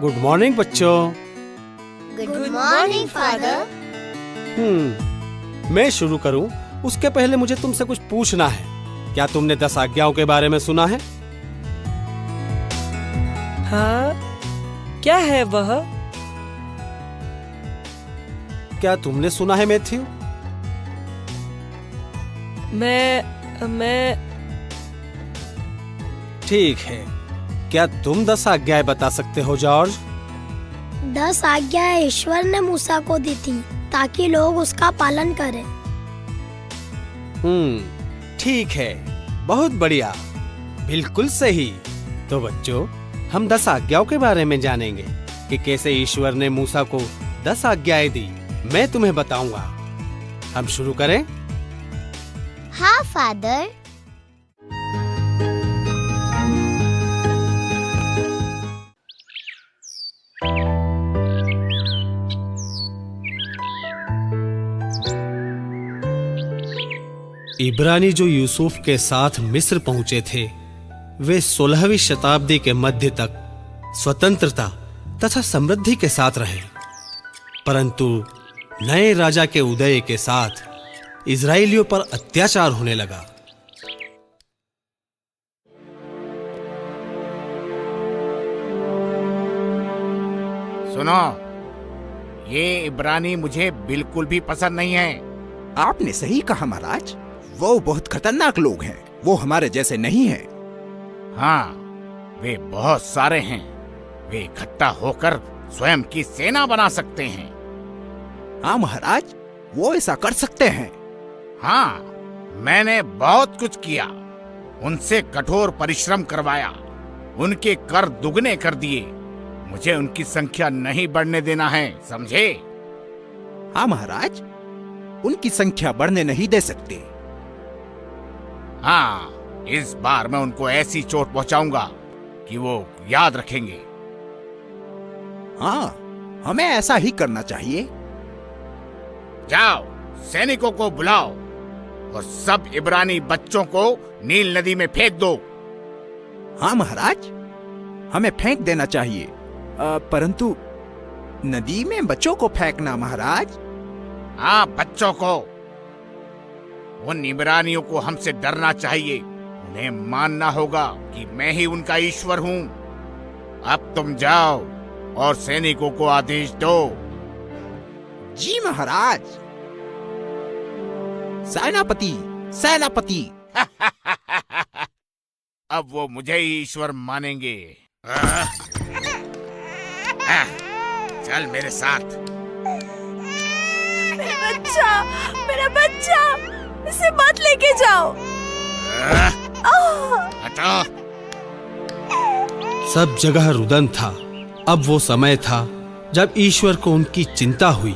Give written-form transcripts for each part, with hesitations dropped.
Good morning बच्चों। Good morning father. मैं शुरू करूं उसके पहले मुझे तुमसे कुछ पूछना है। क्या तुमने 10 आज्ञाओं के बारे में सुना है? हाँ, क्या है वह? क्या तुमने सुना है मैथ्यू? मैं ठीक है। क्या तुम 10 आज्ञाएं बता सकते हो जॉर्ज? 10 आज्ञाएं ईश्वर ने मूसा को दी थी ताकि लोग उसका पालन करें। ठीक है, बहुत बढ़िया, बिल्कुल सही। तो बच्चों, हम 10 आज्ञाओं के बारे में जानेंगे कि कैसे ईश्वर ने मूसा को 10 आज्ञाएं दी। मैं तुम्हें बताऊंगा। हम शुरू करें? हाँ फादर। इब्रानी जो यूसुफ के साथ मिस्र पहुंचे थे, वे 16वीं शताब्दी के मध्य तक स्वतंत्रता तथा समृद्धि के साथ रहे। परंतु नए राजा के उदय के साथ इजरायलियों पर अत्याचार होने लगा। सुनो, ये इब्रानी मुझे बिल्कुल भी पसंद नहीं है। आपने सही कहा महाराज, वो बहुत खतरनाक लोग हैं। वो हमारे जैसे नहीं हैं। हाँ, वे बहुत सारे हैं। वे इकट्ठा होकर स्वयं की सेना बना सकते हैं। हाँ महाराज, वो ऐसा कर सकते हैं। हाँ, मैंने बहुत कुछ किया। उनसे कठोर परिश्रम करवाया, उनके कर दुगने कर दिए। मुझे उनकी संख्या नहीं बढ़ने देना है, समझे? हाँ महाराज, उनकी संख्या बढ़ने नहीं दे सकते। हाँ, इस बार मैं उनको ऐसी चोट पहुंचाऊंगा कि वो याद रखेंगे। हाँ, हमें ऐसा ही करना चाहिए। जाओ, सैनिकों को बुलाओ और सब इब्रानी बच्चों को नील नदी में फेंक दो। हाँ महाराज, हमें फेंक देना चाहिए। परंतु नदी में बच्चों को फेंकना महाराज? हाँ, बच्चों को। उन इब्रानियों को हमसे डरना चाहिए। उन्हें मानना होगा कि मैं ही उनका ईश्वर हूँ। अब तुम जाओ और सैनिकों को आदेश दो। जी महाराज। सेनापति, सेनापति। अब वो मुझे ही ईश्वर मानेंगे। चल मेरे साथ। मेरा बच्चा, इसे मत लेके जाओ। हटो। सब जगह रुदन था। अब वो समय था जब ईश्वर को उनकी चिंता हुई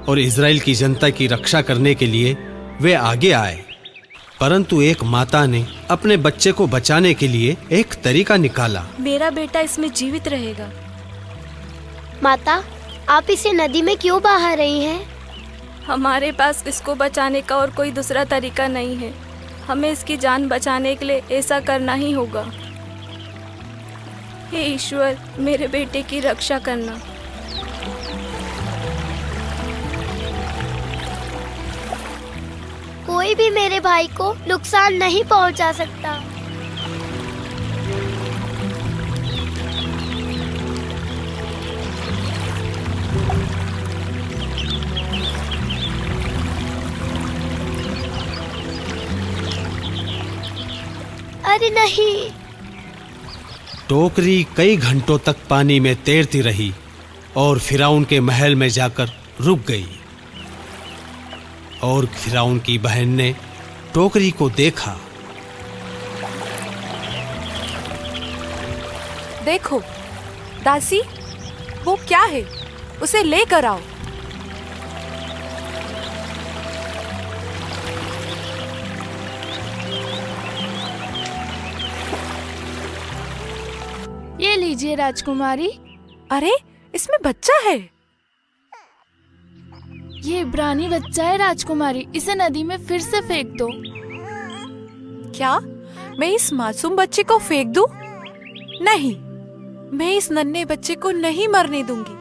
और इजराइल की जनता की रक्षा करने के लिए वे आगे आए। परंतु एक माता ने अपने बच्चे को बचाने के लिए एक तरीका निकाला। मेरा बेटा इसमें जीवित रहेगा। माता, आप इसे नदी में क्यों बहा रही हैं? हमारे पास इसको बचाने का और कोई दूसरा तरीका नहीं है। हमें इसकी जान बचाने के लिए ऐसा करना ही होगा। हे ईश्वर, मेरे बेटे की रक्षा करना। कोई भी मेरे भाई को नुकसान नहीं पहुंचा सकता। अरे नहीं। टोकरी कई घंटों तक पानी में तैरती रही और फिरौन के महल में जाकर रुक गई। और फिरौन की बहन ने टोकरी को देखा। देखो दासी, वो क्या है? उसे लेकर आओ। ये लीजिए राजकुमारी। अरे, इसमें बच्चा है। ये इब्रानी बच्चा है राजकुमारी, इसे नदी में फिर से फेंक दो। क्या मैं इस मासूम बच्चे को फेंक दूं? नहीं, मैं इस नन्हे बच्चे को नहीं मरने दूंगी।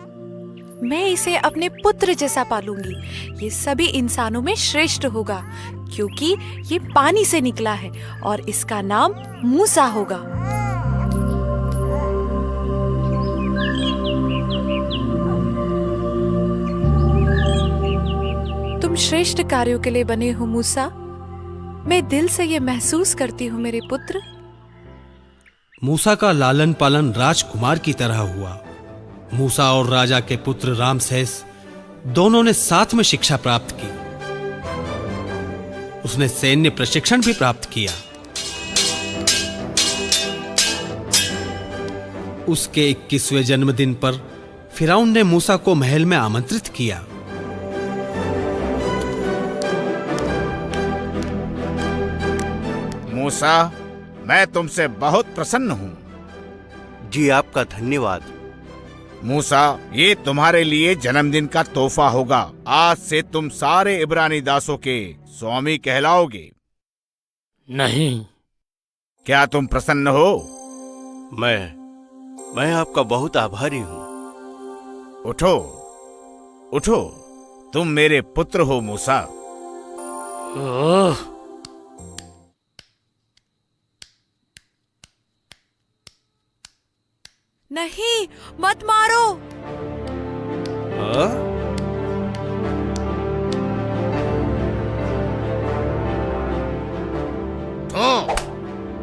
मैं इसे अपने पुत्र जैसा पालूंगी। ये सभी इंसानों में श्रेष्ठ होगा क्योंकि ये पानी से निकला है और इसका नाम मूसा होगा। तुम श्रेष्ठ कार्यों के लिए बने हो मूसा। मैं दिल से ये महसूस करती हूँ मेरे पुत्र। मूसा का लालन पालन राजकुमार की तरह हुआ। मूसा और राजा के पुत्र रामसेस दोनों ने साथ में शिक्षा प्राप्त की। उसने सैन्य प्रशिक्षण भी प्राप्त किया। उसके 21वें जन्मदिन पर फिरौन ने मूसा को महल में आमंत्रित किया। मूसा, मैं तुमसे बहुत प्रसन्न हूं। जी, आपका धन्यवाद। मूसा, ये तुम्हारे लिए जन्मदिन का तोहफा होगा। आज से तुम सारे इब्रानी दासों के स्वामी कहलाओगे। नहीं। क्या तुम प्रसन्न हो? मैं आपका बहुत आभारी हूँ। उठो, उठो, तुम मेरे पुत्र हो मूसा। ओह, नहीं, मत मारो।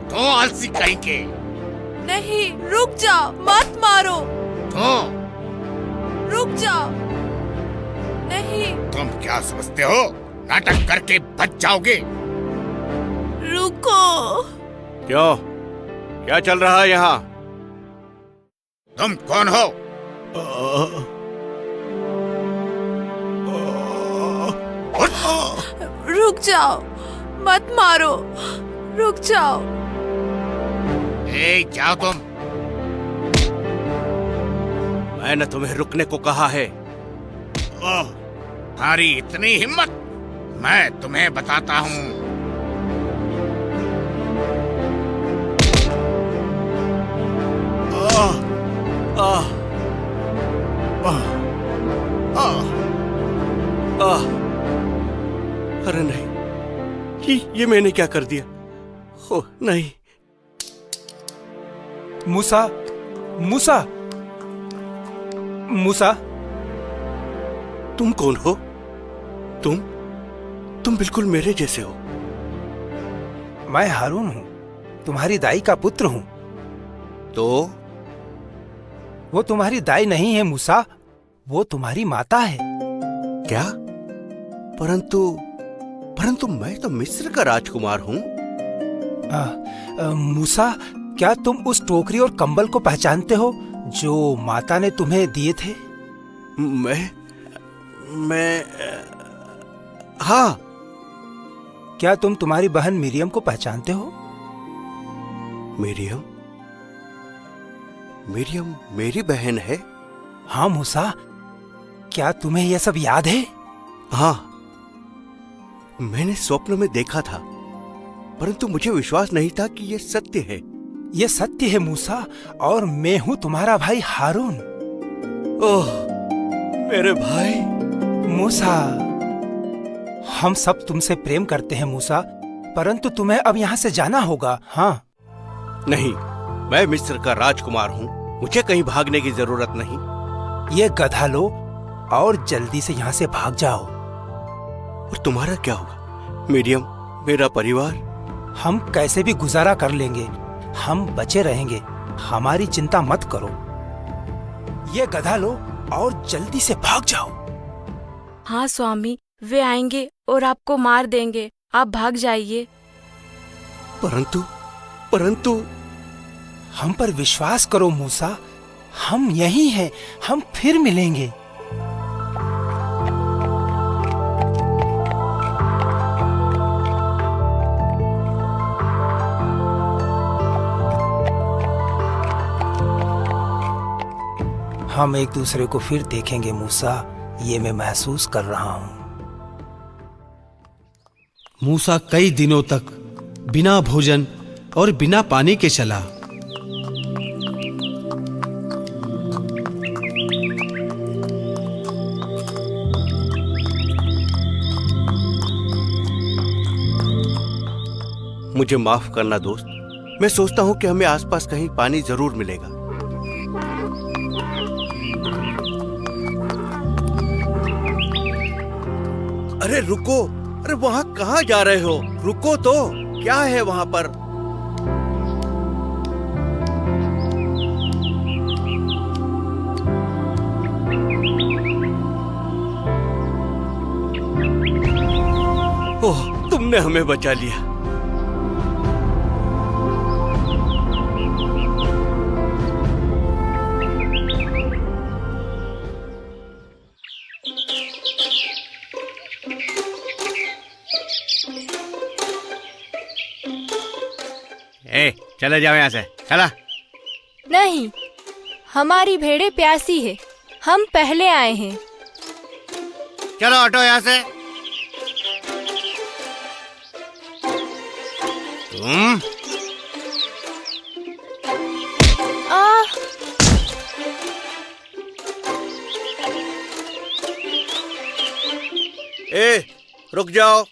तो आलसी कहीं के। नहीं, रुक जाओ, मत मारो। तो रुक जाओ। नहीं। तुम क्या समझते हो? नाटक करके बच जाओगे। रुको। क्यों? क्या चल रहा है यहाँ? तुम कौन हो? रुक जाओ, मत मारो, रुक जाओ। जाओ तुम। मैंने तुम्हें रुकने को कहा है। तुम्हारी इतनी हिम्मत? मैं तुम्हें बताता हूँ। अरे नहीं, ये मैंने क्या कर दिया? हो नहीं। मूसा, मूसा, मूसा, तुम कौन हो? तुम बिल्कुल मेरे जैसे हो। मैं हारून हूँ, तुम्हारी दाई का पुत्र हूँ। तो वो तुम्हारी दाई नहीं है मूसा, वो तुम्हारी माता है। क्या? परंतु मैं तो मिस्र का राजकुमार हूँ। मूसा, क्या तुम उस टोकरी और कंबल को पहचानते हो जो माता ने तुम्हें दिए थे? मैं हाँ। क्या तुम तुम्हारी बहन मिरियम को पहचानते हो? मिरियम मेरी बहन है? हाँ मूसा, क्या तुम्हें यह सब याद है? हाँ, मैंने स्वप्न में देखा था, परंतु मुझे विश्वास नहीं था कि यह सत्य है। यह सत्य है मूसा, और मैं हूँ तुम्हारा भाई हारून। ओह, मेरे भाई। मूसा, हम सब तुमसे प्रेम करते हैं मूसा, परंतु तुम्हें अब यहाँ से जाना होगा। हाँ। नहीं, मैं मिस्र का राजकुमार हूँ, मुझे कहीं भागने की जरूरत नहीं। ये गधा लो और जल्दी से यहाँ से भाग जाओ। और तुम्हारा क्या होगा? मिरियम, मेरा परिवार? हम कैसे भी गुजारा कर लेंगे, हम बचे रहेंगे, हमारी चिंता मत करो। ये गधा लो और जल्दी से भाग जाओ। हाँ स्वामी, वे आएंगे और आपको मार देंगे, आप भाग जाइए। परंतु हम पर विश्वास करो मूसा, हम यही हैं, हम फिर मिलेंगे। हम एक दूसरे को फिर देखेंगे मूसा, ये मैं महसूस कर रहा हूं। मूसा कई दिनों तक बिना भोजन और बिना पानी के चला। मुझे माफ करना दोस्त। मैं सोचता हूँ कि हमें आसपास कहीं पानी जरूर मिलेगा। अरे रुको, अरे वहाँ कहाँ जा रहे हो? रुको तो, क्या है वहाँ पर? ओह, तुमने हमें बचा लिया। चले जाओ यहाँ से, चला। नहीं, हमारी भेड़ें प्यासी है, हम पहले आए हैं। चलो हटो यहाँ से। तुम ए, रुक जाओ।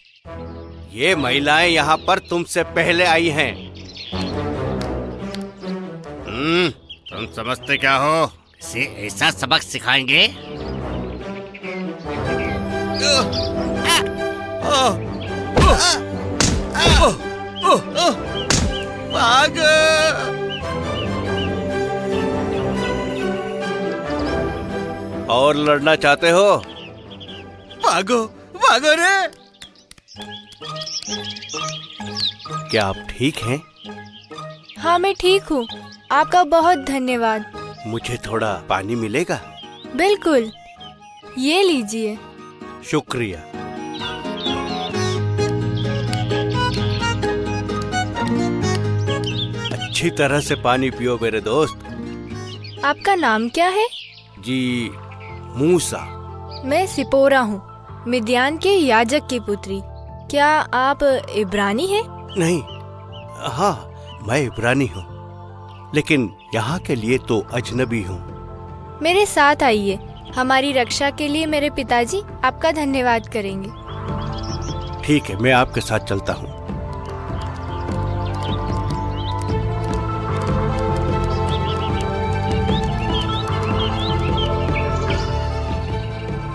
ये महिलाएं यहाँ पर तुमसे पहले आई हैं। तुम समझते क्या हो? इसे ऐसा सबक सिखाएंगे? भाग! और लड़ना चाहते हो? भागो, भागो रे! क्या आप ठीक हैं? हाँ, मैं ठीक हूँ। आपका बहुत धन्यवाद। मुझे थोड़ा पानी मिलेगा? बिल्कुल, ये लीजिए। शुक्रिया। अच्छी तरह से पानी पियो मेरे दोस्त। आपका नाम क्या है? जी, मूसा। मैं सिपोरा हूँ, मिद्यान के याजक की पुत्री। क्या आप इब्रानी हैं? नहीं, हाँ, मैं इब्रानी हूँ, लेकिन यहाँ के लिए तो अजनबी हूँ। मेरे साथ आइए। हमारी रक्षा के लिए मेरे पिताजी आपका धन्यवाद करेंगे। ठीक है, मैं आपके साथ चलता हूँ।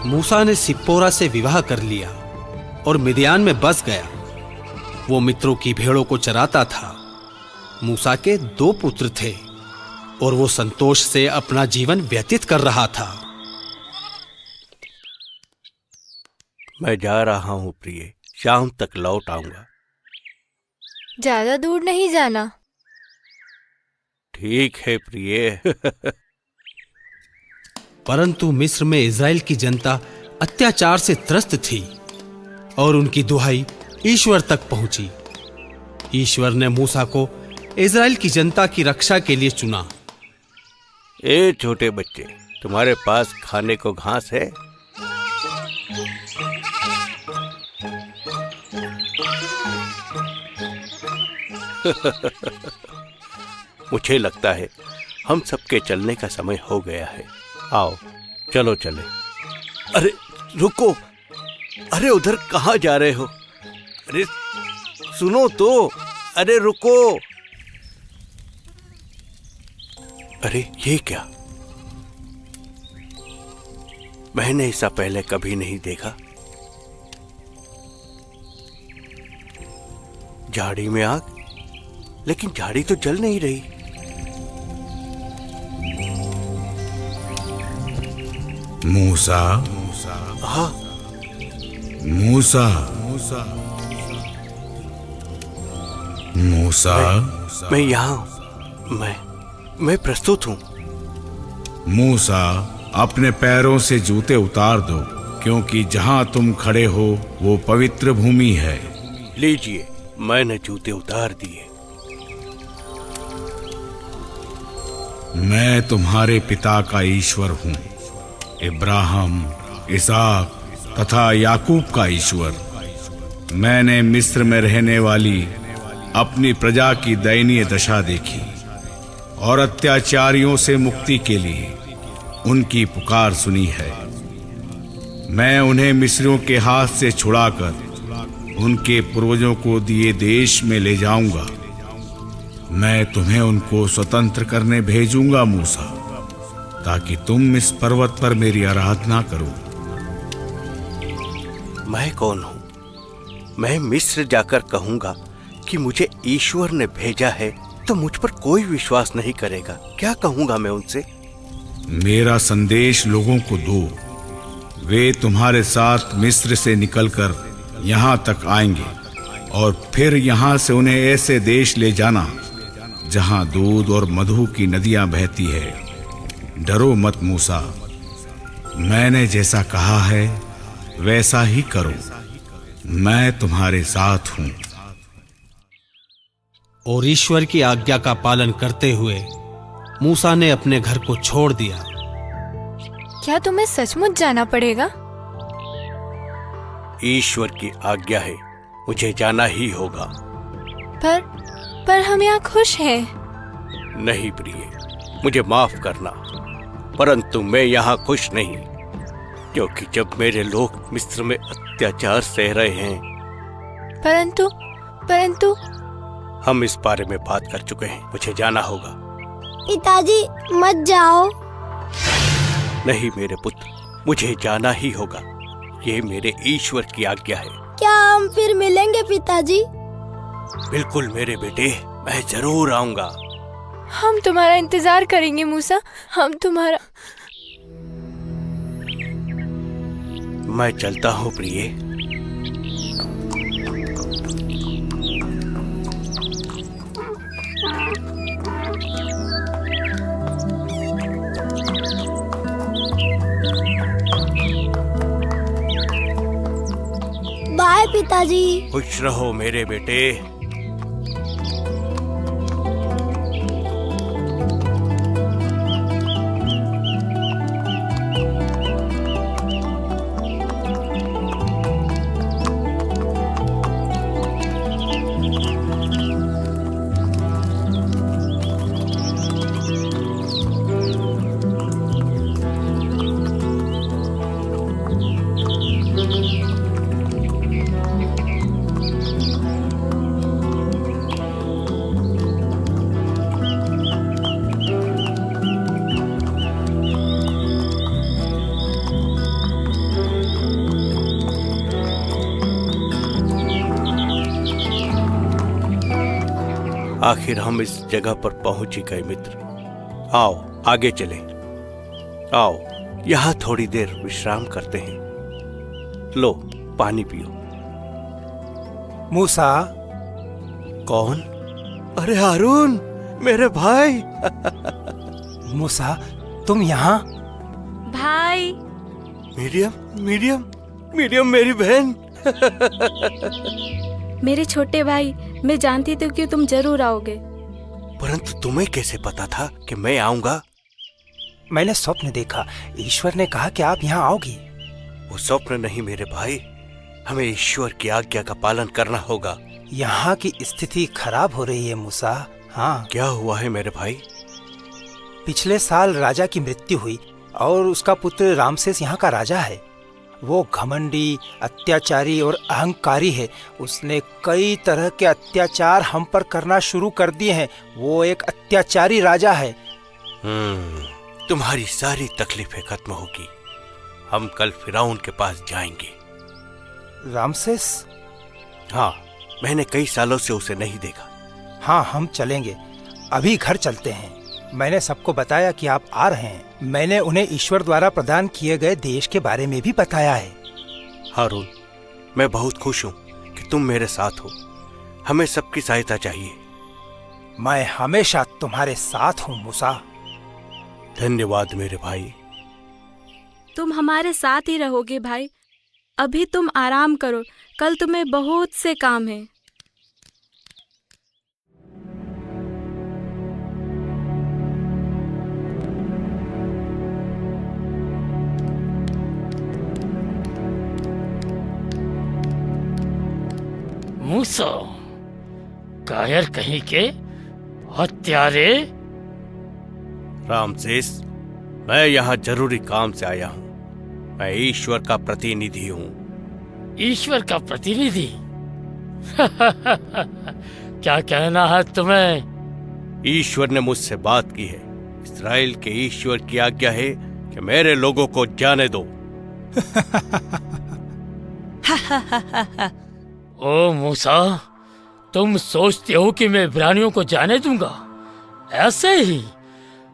मूसा ने सिप्पोरा से विवाह कर लिया और मिद्यान में बस गया। वो मित्रों की भेड़ों को चराता था। मूसा के 2 पुत्र थे और वो संतोष से अपना जीवन व्यतीत कर रहा था। मैं जा रहा हूँ प्रिय, शाम तक लौट आऊंगा। ज्यादा दूर नहीं जाना। ठीक है प्रिय। परंतु मिस्र में इज़राइल की जनता अत्याचार से त्रस्त थी और उनकी दुहाई ईश्वर तक पहुंची। ईश्वर ने मूसा को इज़राइल की जनता की रक्षा के लिए चुना। ए छोटे बच्चे, तुम्हारे पास खाने को घास है? मुझे लगता है हम सबके चलने का समय हो गया है। आओ, चलो चले। अरे रुको, अरे उधर कहाँ जा रहे हो? अरे सुनो तो, अरे रुको। अरे ये क्या? मैंने ऐसा पहले कभी नहीं देखा। झाड़ी में आग, लेकिन झाड़ी तो जल नहीं रही। मूसा, हाँ, मूसा, मूसा, मैं यहाँ हूँ। मैं प्रस्तुत हूँ। मूसा, अपने पैरों से जूते उतार दो, क्योंकि जहाँ तुम खड़े हो वो पवित्र भूमि है। लीजिए, मैंने जूते उतार दिए। मैं तुम्हारे पिता का ईश्वर हूँ, इब्राहिम, इसहाक तथा याकूब का ईश्वर। मैंने मिस्र में रहने वाली अपनी प्रजा की दयनीय दशा देखी और अत्याचारियों से मुक्ति के लिए उनकी पुकार सुनी है। मैं उन्हें मिस्रियों के हाथ से छुड़ाकर उनके पूर्वजों को दिए देश में ले जाऊंगा। मैं तुम्हें उनको स्वतंत्र करने भेजूंगा मूसा, ताकि तुम इस पर्वत पर मेरी आराधना करो। मैं कौन हूँ? मैं मिस्र जाकर कहूंगा कि मुझे ईश्वर ने भेजा है, तो मुझ पर कोई विश्वास नहीं करेगा। क्या कहूंगा मैं उनसे? मेरा संदेश लोगों को दो। वे तुम्हारे साथ मिस्र से निकलकर यहाँ तक आएंगे और फिर यहाँ से उन्हें ऐसे देश ले जाना जहाँ दूध और मधु की नदियाँ बहती है। डरो मत मूसा, मैंने जैसा कहा है वैसा ही करो। मैं तुम्हारे साथ हूँ। और ईश्वर की आज्ञा का पालन करते हुए मूसा ने अपने घर को छोड़ दिया। क्या तुम्हें सचमुच जाना पड़ेगा? ईश्वर की आज्ञा है, मुझे जाना ही होगा। पर हम यहाँ खुश हैं। नहीं प्रिय, मुझे माफ करना, परंतु मैं यहाँ खुश नहीं, क्योंकि जब मेरे लोग मिस्र में अत्याचार सह रहे हैं। परंतु हम इस बारे में बात कर चुके हैं, मुझे जाना होगा। पिताजी मत जाओ। नहीं मेरे पुत्र, मुझे जाना ही होगा। ये मेरे ईश्वर की आज्ञा है। क्या हम फिर मिलेंगे पिताजी? बिल्कुल मेरे बेटे, मैं जरूर आऊंगा। हम तुम्हारा इंतजार करेंगे मूसा, हम तुम्हारा। मैं चलता हूँ प्रिय। बाय पिताजी। खुश रहो मेरे बेटे। आखिर हम इस जगह पर पहुंच ही गए मित्र। आओ आगे चले। आओ यहाँ थोड़ी देर विश्राम करते हैं। लो पानी पियो। मूसा। कौन? अरे हारून, मेरे भाई। मूसा, तुम यहाँ? भाई। मीडियम मेरी बहन। मेरे छोटे भाई, मैं जानती थी कि तुम जरूर आओगे। परंतु तुम्हें कैसे पता था कि मैं आऊंगा? मैंने स्वप्न देखा, ईश्वर ने कहा कि आप यहाँ आओगी। वो स्वप्न नहीं मेरे भाई, हमें ईश्वर की आज्ञा का पालन करना होगा। यहाँ की स्थिति खराब हो रही है मूसा। हाँ। क्या हुआ है मेरे भाई? पिछले साल राजा की मृत्यु हुई और उसका पुत्र रामसेस यहाँ का राजा है। वो घमंडी, अत्याचारी और अहंकारी है। उसने कई तरह के अत्याचार हम पर करना शुरू कर दिए हैं। वो एक अत्याचारी राजा है। तुम्हारी सारी तकलीफें खत्म होगी। हम कल फिरौन के पास जाएंगे। रामसेस? हाँ, मैंने कई सालों से उसे नहीं देखा। हाँ, हम चलेंगे। अभी घर चलते हैं। मैंने सबको बताया कि आप आ रहे हैं। मैंने उन्हें ईश्वर द्वारा प्रदान किए गए देश के बारे में भी बताया है। हारून, मैं बहुत खुश हूँ कि तुम मेरे साथ हो। हमें सबकी सहायता चाहिए। मैं हमेशा तुम्हारे साथ हूँ मूसा। धन्यवाद मेरे भाई। तुम हमारे साथ ही रहोगे भाई। अभी तुम आराम करो, कल तुम्हें बहुत से काम हैं। मूसा, कायर कहीं के हत्यारे। रामसेस, मैं यहाँ जरूरी काम से आया हूँ। मैं ईश्वर का प्रतिनिधि हूँ। ईश्वर का प्रतिनिधि? क्या कहना है तुम्हें? ईश्वर ने मुझसे बात की है। इस्राएल के ईश्वर की आज्ञा है कि मेरे लोगों को जाने दो। ओ मूसा, तुम सोचते हो कि मैं इब्रानियों को जाने दूंगा? ऐसे ही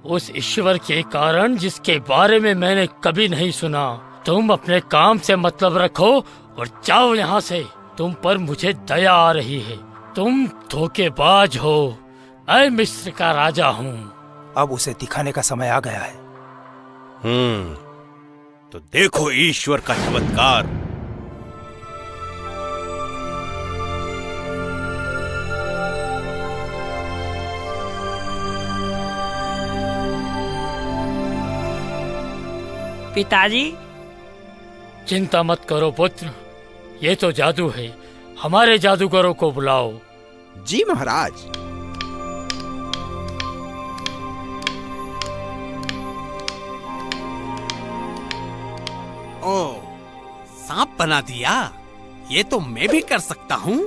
उस ईश्वर के कारण जिसके बारे में मैंने कभी नहीं सुना। तुम अपने काम से मतलब रखो और जाओ यहाँ से। तुम पर मुझे दया आ रही है। तुम धोखेबाज हो। मैं मिस्र का राजा हूँ। अब उसे दिखाने का समय आ गया है। तो देखो ईश्वर का चमत्कार। पिताजी, चिंता मत करो पुत्र, ये तो जादू है। हमारे जादूगरों को बुलाओ। जी महाराज। ओ, सांप बना दिया? ये तो मैं भी कर सकता हूँ।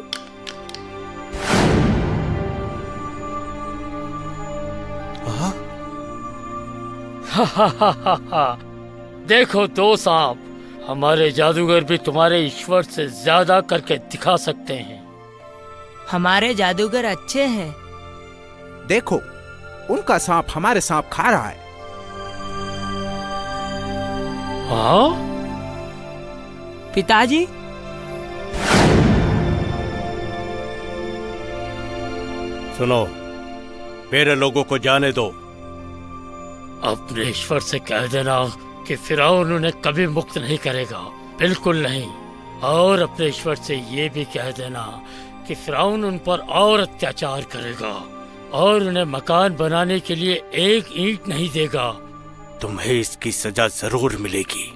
देखो दो सांप। हमारे जादूगर भी तुम्हारे ईश्वर से ज्यादा करके दिखा सकते हैं। हमारे जादूगर अच्छे हैं। देखो, उनका सांप हमारे सांप खा रहा है। हाँ? पिताजी, सुनो, मेरे लोगों को जाने दो। अपने ईश्वर से कह देना कि फिरौन उन्हें कभी मुक्त नहीं करेगा, बिल्कुल नहीं। और अपने ईश्वर से ये भी कह देना कि फिरौन उन पर और अत्याचार करेगा और उन्हें मकान बनाने के लिए एक ईंट नहीं देगा। तुम्हें इसकी सजा जरूर मिलेगी।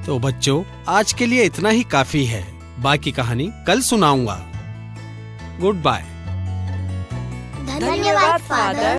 तो बच्चों, आज के लिए इतना ही काफी है। बाकी कहानी कल सुनाऊंगा। Good bye. धन्यवाद फादर।